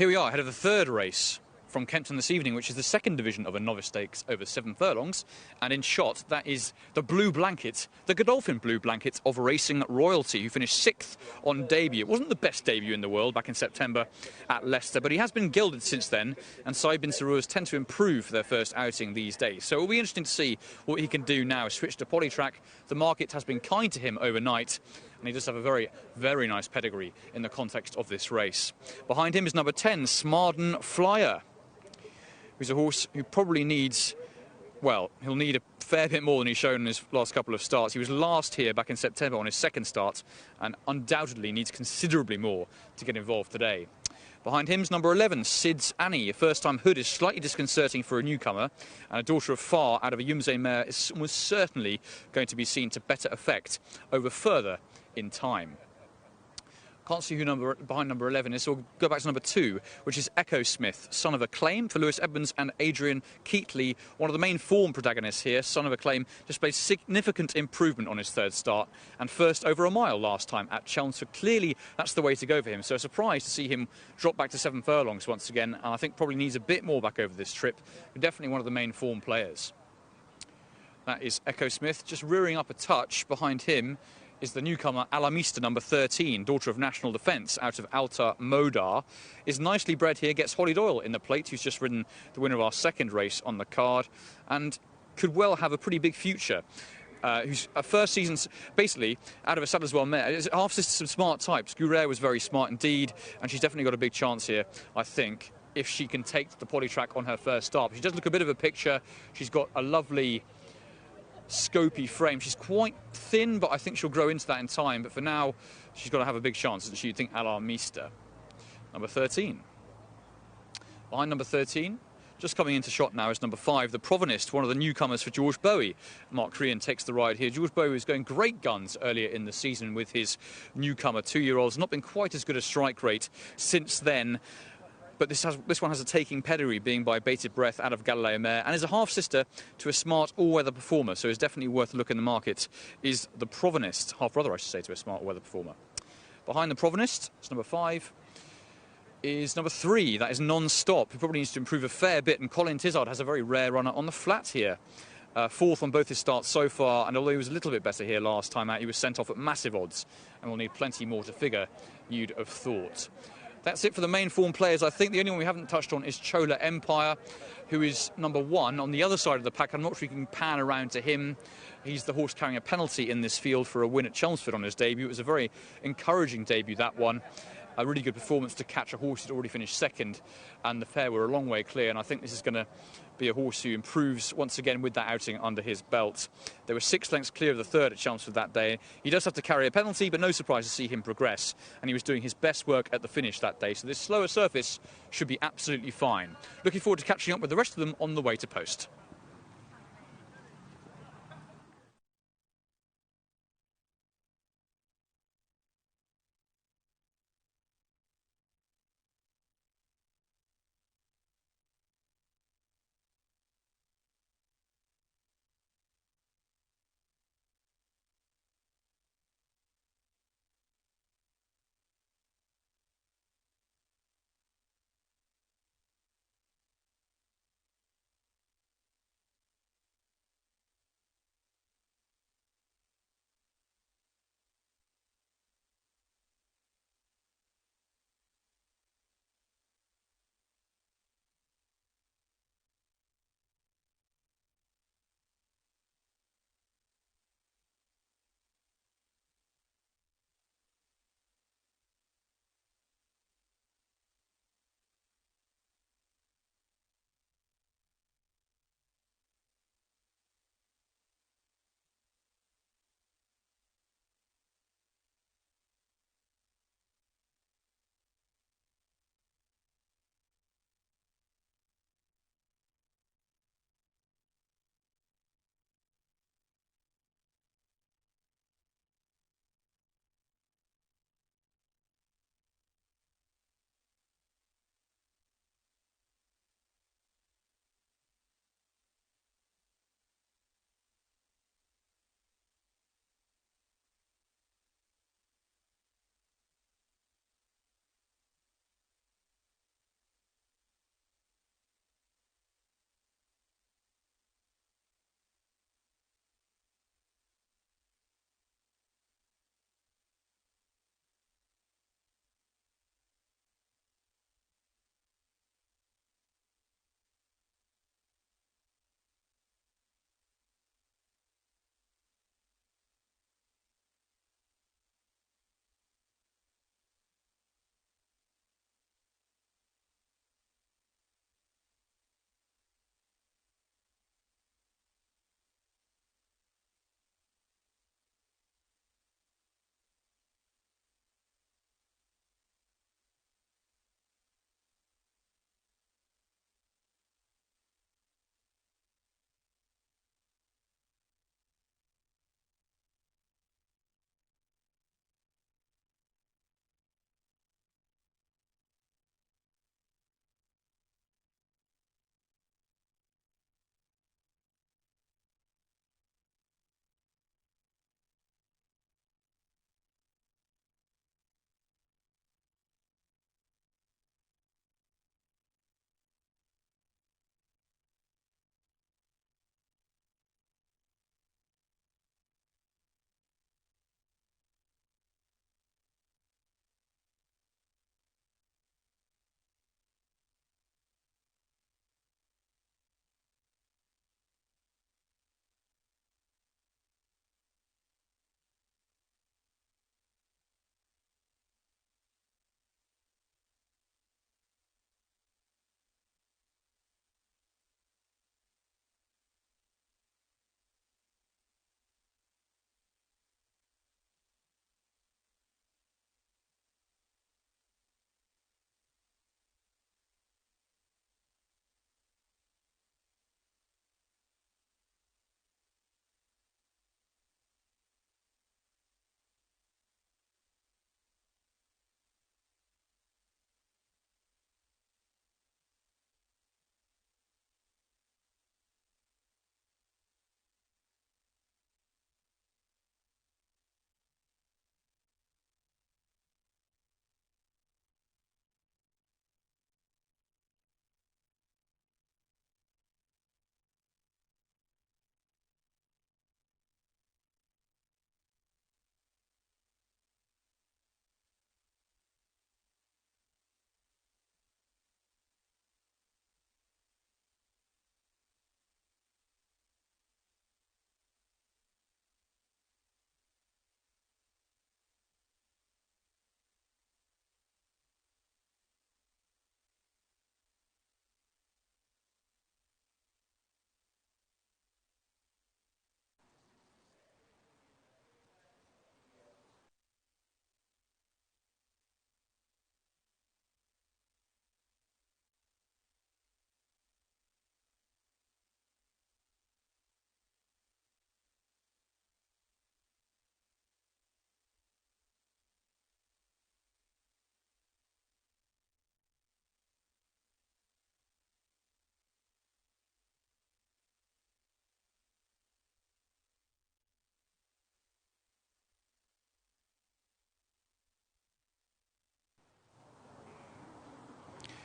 Here we are, ahead of the third race from Kempton this evening, which is the second division of a novice stakes over 7 furlongs. And in shot, that is the blue blanket, the Godolphin blue blanket of Racing Royalty, who finished 6th on debut. It wasn't the best debut in the world back in September at Leicester, but he has been gilded since then, and Saib bin Sarours tend to improve for their first outing these days. So it'll be interesting to see what he can do now. Switch to Polytrack. The market has been kind to him overnight, and he does have a very, very nice pedigree in the context of this race. Behind him is number 10, Smarden Flyer, who's a horse who probably needs, well, he'll need a fair bit more than he's shown in his last couple of starts. He was last here back in September on his second start, and undoubtedly needs considerably more to get involved today. Behind him's number 11, Sid's Annie. A first-time hood is slightly disconcerting for a newcomer, and a daughter of Far out of a Yumze mare is almost certainly going to be seen to better effect over further in time. Can't see who behind number 11 is, so we'll go back to number 2, which is Echo Smith, Son of Acclaim for Lewis Edmonds and Adrian Keatley. One of the main form protagonists here, Son of Acclaim, displayed significant improvement on his third start and first over a mile last time at Chelmsford. Clearly, that's the way to go for him. So surprised to see him drop back to 7 furlongs once again, and I think probably needs a bit more back over this trip. But definitely one of the main form players. That is Echo Smith, just rearing up a touch. Behind him is the newcomer Alamista, number 13, daughter of National Defence out of Alta Modar. Is nicely bred here, gets Holly Doyle in the plate, who's just ridden the winner of our second race on the card, and could well have a pretty big future. Who's a first season, basically, out of a Sadlerswell mare. It's half-sister some smart types. Gouret was very smart indeed, and she's definitely got a big chance here, I think, if she can take the Polytrack on her first start. She does look a bit of a picture. She's got a lovely scopy frame. She's quite thin, but I think she'll grow into that in time. But for now, she's got to have a big chance, doesn't she? You'd think Alarmista. Number 13. Behind number 13, just coming into shot now, is number 5, the Provenist, one of the newcomers for George Bowie. Mark Crean takes the ride here. George Bowie was going great guns earlier in the season with his newcomer 2-year-olds. Not been quite as good a strike rate since then. But this one has a taking pedigree, being by Bated Breath out of Galileo Mare, and is a half-sister to a smart all-weather performer, so it's definitely worth a look in the market, is the Provenist. Half-brother, I should say, to a smart all-weather performer. Behind the Provenist, it's number 5, is number 3, that is Non-Stop, who probably needs to improve a fair bit, and Colin Tizard has a very rare runner on the flat here. 4th on both his starts so far, and although he was a little bit better here last time out, he was sent off at massive odds, and will need plenty more to figure, you'd have thought. That's it for the main form players. I think the only one we haven't touched on is Chola Empire, who is number 1 on the other side of the pack. I'm not sure you can pan around to him. He's the horse carrying a penalty in this field for a win at Chelmsford on his debut. It was a very encouraging debut, that one. A really good performance to catch a horse who'd already finished 2nd, and the pair were a long way clear, and I think this is going to be a horse who improves once again with that outing under his belt. They were 6 lengths clear of the 3rd at Chelmsford that day. He does have to carry a penalty, but no surprise to see him progress, and he was doing his best work at the finish that day, so this slower surface should be absolutely fine. Looking forward to catching up with the rest of them on the way to post.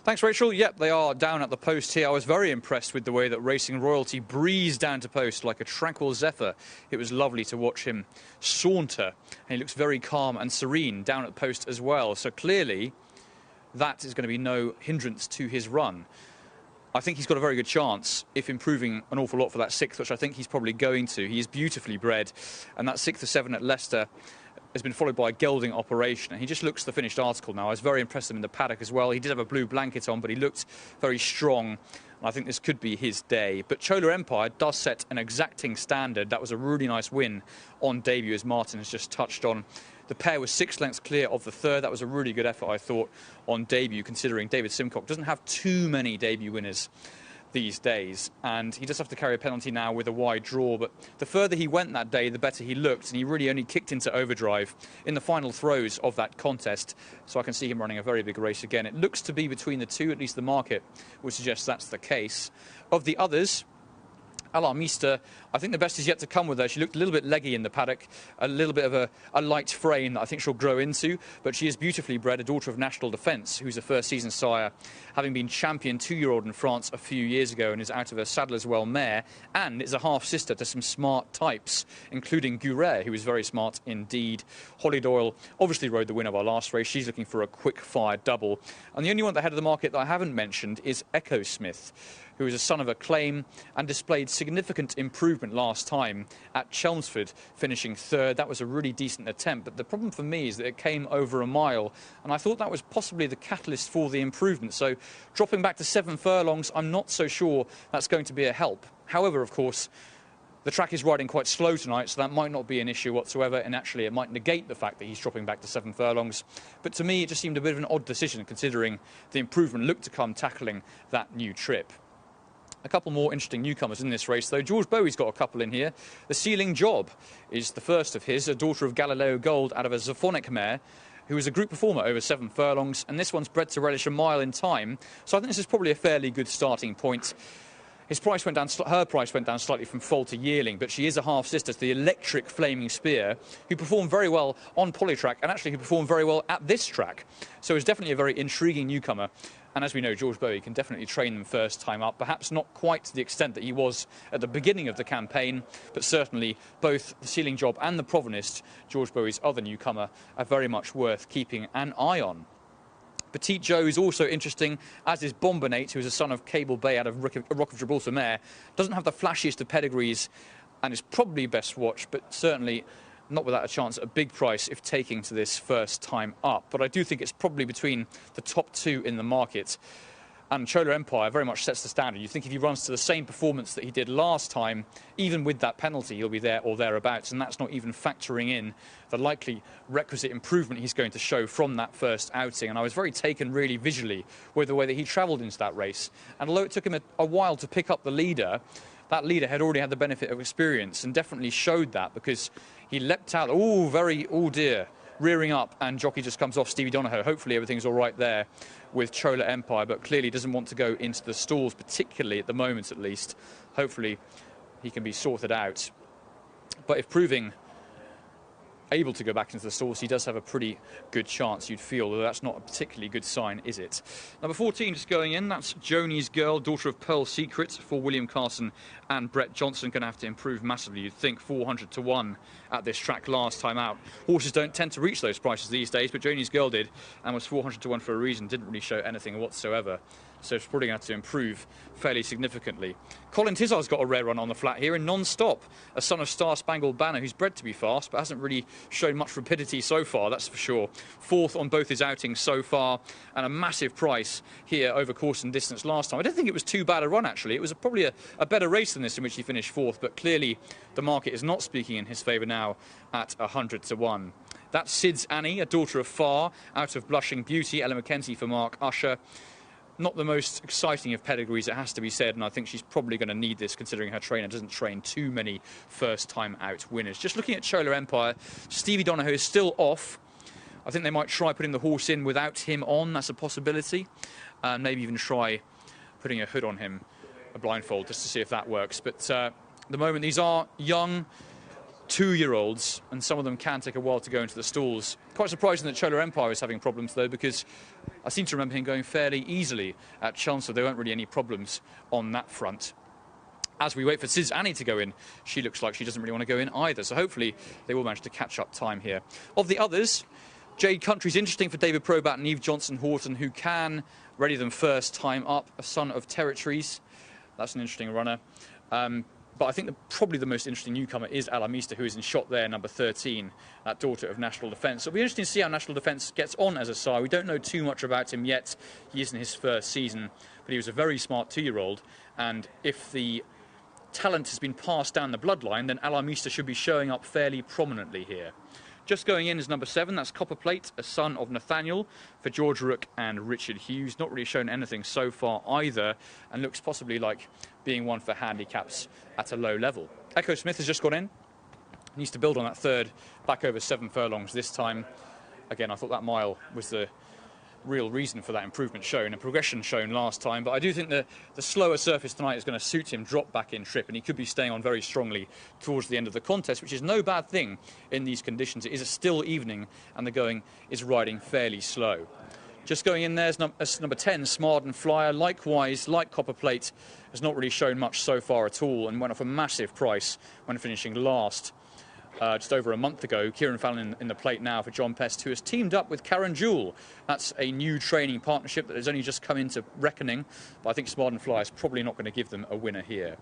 Thanks, Rachel. Yep, they are down at the post here. I was very impressed with the way that Racing Royalty breezed down to post like a tranquil zephyr. It was lovely to watch him saunter, and he looks very calm and serene down at post as well. So clearly, that is going to be no hindrance to his run. I think he's got a very good chance, if improving an awful lot for that 6th, which I think he's probably going to. He is beautifully bred, and that 6th of 7 at Leicester has been followed by a gelding operation, and he just looks the finished article now. I was very impressed with him in the paddock as well. He did have a blue blanket on, but he looked very strong, and I think this could be his day. But Chola Empire does set an exacting standard. That was a really nice win on debut, as Martin has just touched on. The pair was 6 lengths clear of the 3rd. That was a really good effort, I thought, on debut, considering David Simcock doesn't have too many debut winners these days, and he does have to carry a penalty now with a wide draw. But the further he went that day, the better he looked, and he really only kicked into overdrive in the final throws of that contest. So I can see him running a very big race again. It looks to be between the two, at least the market would suggest that's the case. Of the others, Alarmista, I think the best is yet to come with her. She looked a little bit leggy in the paddock, a little bit of a light frame that I think she'll grow into, but she is beautifully bred, a daughter of National Defence, who's a first-season sire, having been champion 2-year-old in France a few years ago, and is out of her Saddler's Well mare, and is a half-sister to some smart types, including Guret, who is very smart indeed. Holly Doyle obviously rode the win of our last race. She's looking for a quick-fire double. And the only one at the head of the market that I haven't mentioned is Echo Smith, who is a son of Acclaim and displayed significant improvement last time at Chelmsford, finishing 3rd. That was a really decent attempt, but the problem for me is that it came over a mile, and I thought that was possibly the catalyst for the improvement. So dropping back to 7 furlongs, I'm not so sure that's going to be a help. However, of course, the track is riding quite slow tonight, so that might not be an issue whatsoever, and actually it might negate the fact that he's dropping back to 7 furlongs. But to me, it just seemed a bit of an odd decision, considering the improvement looked to come tackling that new trip. A couple more interesting newcomers in this race, though. George Bowie's got a couple in here. The Ceiling Job is the first of his, a daughter of Galileo Gold out of a Zophonic mare, who is a group performer over 7 furlongs, and this one's bred to relish a mile in time. So I think this is probably a fairly good starting point. His price went down, her price went down slightly from foal to yearling, but she is a half-sister to the Electric Flaming Spear, who performed very well on Polytrack, and actually who performed very well at this track. So it's definitely a very intriguing newcomer. And as we know, George Bowie can definitely train them first time up, perhaps not quite to the extent that he was at the beginning of the campaign, but certainly both the Ceiling Job and the Provenist, George Bowie's other newcomer, are very much worth keeping an eye on. Petite Joe is also interesting, as is Bombinate, who is a son of Cable Bay out of Rock of Gibraltar mare. Doesn't have the flashiest of pedigrees and is probably best watched, but certainly not without a chance at a big price if taking to this first time up. But I do think it's probably between the top 2 in the market. And Chola Empire very much sets the standard. You think if he runs to the same performance that he did last time, even with that penalty, he'll be there or thereabouts. And that's not even factoring in the likely requisite improvement he's going to show from that first outing. And I was very taken really visually with the way that he travelled into that race. And although it took him a while to pick up the leader, that leader had already had the benefit of experience and definitely showed that, because he leapt out, oh dear, rearing up, and jockey just comes off Stevie Donohoe. Hopefully everything's all right there with Chola Empire, but clearly doesn't want to go into the stalls, particularly at the moment at least. Hopefully he can be sorted out. But if proving able to go back into the stalls, he does have a pretty good chance, you'd feel, though that's not a particularly good sign, is it? Number 14 just going in, that's Joni's Girl, daughter of Pearl Secret, for William Carson and Brett Johnson. Going to have to improve massively, you'd think. 400 to 1 at this track last time out. Horses don't tend to reach those prices these days, but Joni's Girl did, and was 400 to 1 for a reason. Didn't really show anything whatsoever, so it's probably going to have to improve fairly significantly. Colin Tizard's got a rare run on the flat here in Non-Stop, a son of Star Spangled Banner, who's bred to be fast, but hasn't really shown much rapidity so far, that's for sure. 4th on both his outings so far, and a massive price here over course and distance last time. I don't think it was too bad a run, actually. It was probably a better race than this, in which he finished 4th, but clearly the market is not speaking in his favour now at 100 to 1. That's Sid's Annie, a daughter of Farr, out of Blushing Beauty. Ella Mackenzie for Mark Usher. Not the most exciting of pedigrees, it has to be said, and I think she's probably going to need this, considering her trainer doesn't train too many first-time out winners. Just looking at Chola Empire, Stevie Donohoe is still off. I think they might try putting the horse in without him on, that's a possibility. And maybe even try putting a hood on him, a blindfold, just to see if that works. But at the moment, these are young, 2-year-olds, and some of them can take a while to go into the stalls. Quite surprising that Chola Empire is having problems, though, because I seem to remember him going fairly easily at Chelmsford. There weren't really any problems on that front. As we wait for Sis Annie to go in, she looks like she doesn't really want to go in either, so hopefully they will manage to catch up time here. Of the others, Jade Country's interesting for David Probat and Eve Johnson-Horton, who can ready them first time up, a son of Territories. That's an interesting runner. But I think probably the most interesting newcomer is Alamista, who is in shot there, number 13, that daughter of National Defence. So it'll be interesting to see how National Defence gets on as a sire. We don't know too much about him yet. He is in his first season, but he was a very smart 2-year-old. And if the talent has been passed down the bloodline, then Alamista should be showing up fairly prominently here. Just going in is number 7, that's Copperplate, a son of Nathaniel, for George Rook and Richard Hughes. Not really shown anything so far either, and looks possibly like being one for handicaps at a low level. Echo Smith has just gone in. Needs to build on that third, back over 7 furlongs this time. Again, I thought that mile was the real reason for that improvement shown and progression shown last time, but I do think the slower surface tonight is going to suit him drop back in trip, and he could be staying on very strongly towards the end of the contest, which is no bad thing in these conditions. It is a still evening and the going is riding fairly slow. Just going in there's number 10, Smart and Flyer. Likewise, like Copperplate, has not really shown much so far at all and went off a massive price when finishing last just over a month ago. Kieran Fallon in the plate now for John Pest, who has teamed up with Karen Jewell. That's a new training partnership that has only just come into reckoning, but I think Smart and Flyer is probably not going to give them a winner here.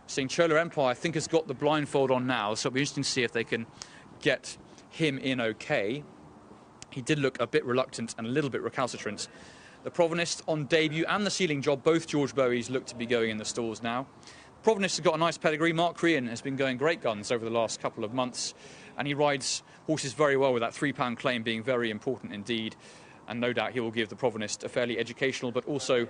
Seeing Chola Empire, I think, has got the blindfold on now, so it'll be interesting to see if they can get him in okay. He did look a bit reluctant and a little bit recalcitrant. The Provenist on debut and the Sealing Job, both George Bowies look to be going in the stalls now. Provenist has got a nice pedigree. Mark Crean has been going great guns over the last couple of months, and he rides horses very well, with that £3 claim being very important indeed. And no doubt he will give the Provenist a fairly educational but also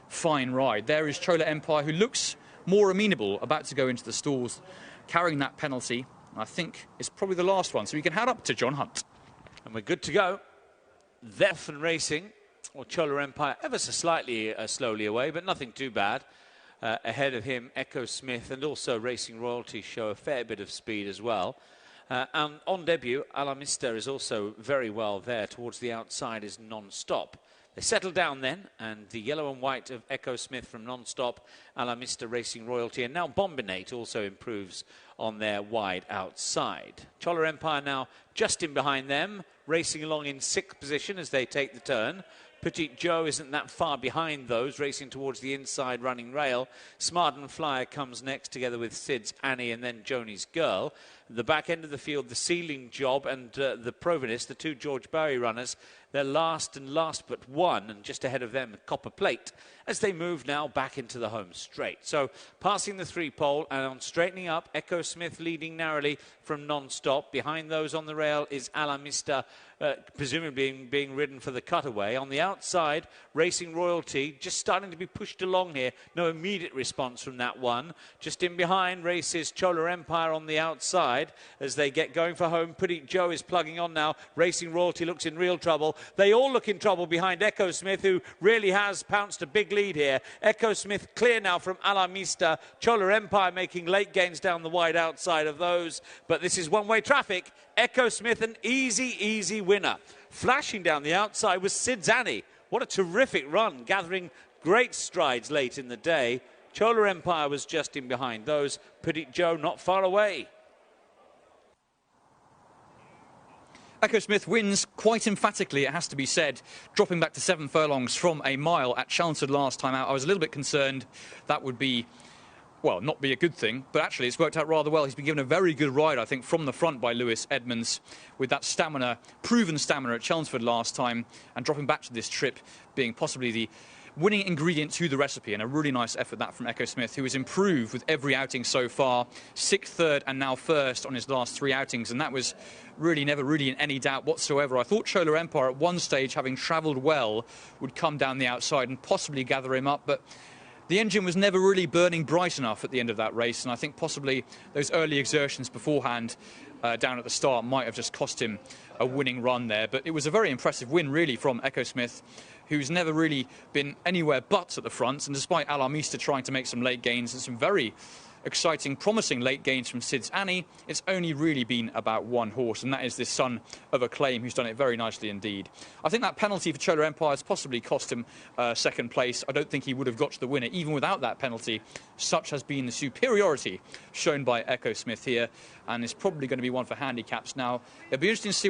fine ride. There is Chola Empire, who looks more amenable, about to go into the stalls, carrying that penalty. I think it's probably the last one, so we can head up to John Hunt. And we're good to go. Thefn Racing, or Chola Empire, ever so slightly slowly away, but nothing too bad. Ahead of him, Echo Smith and also Racing Royalty show a fair bit of speed as well. And on debut, Alamista is also very well there. Towards the outside is Non-Stop. They settle down then, and the yellow and white of Echo Smith from Non-Stop, Alamista Racing Royalty, and now Bombinate also improves on their wide outside. Chola Empire now just in behind them, racing along in 6th position as they take the turn. Petite Joe isn't that far behind those, racing towards the inside running rail. Smart and Flyer comes next, together with Sid's Annie and then Joni's Girl. The back end of the field, the Sealing Job and the Provenist, the 2 George Bowie runners, they're last but one, and just ahead of them, Copperplate, as they move now back into the home straight. So passing the 3-pole and on straightening up, Echo Smith leading narrowly from Non-Stop. Behind those on the rail is Alamista, presumably being ridden for the cutaway. On the outside, Racing Royalty just starting to be pushed along here. No immediate response from that one. Just in behind races Chola Empire on the outside as they get going for home. Petite Joe is plugging on now. Racing Royalty looks in real trouble. They all look in trouble behind Echo Smith, who really has pounced a big lead here. Echo Smith clear now from Alamista. Chola Empire making late gains down the wide outside of those. But this is one-way traffic. Echo Smith, an easy winner. Flashing down the outside was Sid's Annie. What a terrific run, gathering great strides late in the day. Chola Empire was just in behind those. Petite Joe not far away. Echo Smith wins quite emphatically, it has to be said, dropping back to 7 furlongs from a mile at Chelmsford last time out. I was a little bit concerned that would be, well, not be a good thing, but actually it's worked out rather well. He's been given a very good ride, I think, from the front by Lewis Edmonds, with that stamina, proven stamina at Chelmsford last time, and dropping back to this trip being possibly the winning ingredient to the recipe, and a really nice effort that from Echo Smith, who has improved with every outing so far. 6th, 3rd and now 1st on his last 3 outings, and that was really never really in any doubt whatsoever. I thought Chola Empire at one stage, having travelled well, would come down the outside and possibly gather him up, but the engine was never really burning bright enough at the end of that race, and I think possibly those early exertions beforehand down at the start might have just cost him a winning run there. But it was a very impressive win, really, from Echo Smith, who's never really been anywhere but at the front, and despite Alamista trying to make some late gains and some very exciting, promising late gains from Sid's Annie, it's only really been about one horse, and that is this Son of Acclaim, who's done it very nicely indeed. I think that penalty for Chola Empire has possibly cost him second place. I don't think he would have got to the winner even without that penalty. Such has been the superiority shown by Echo Smith here, and it's probably going to be one for handicaps now. It'll be interesting to see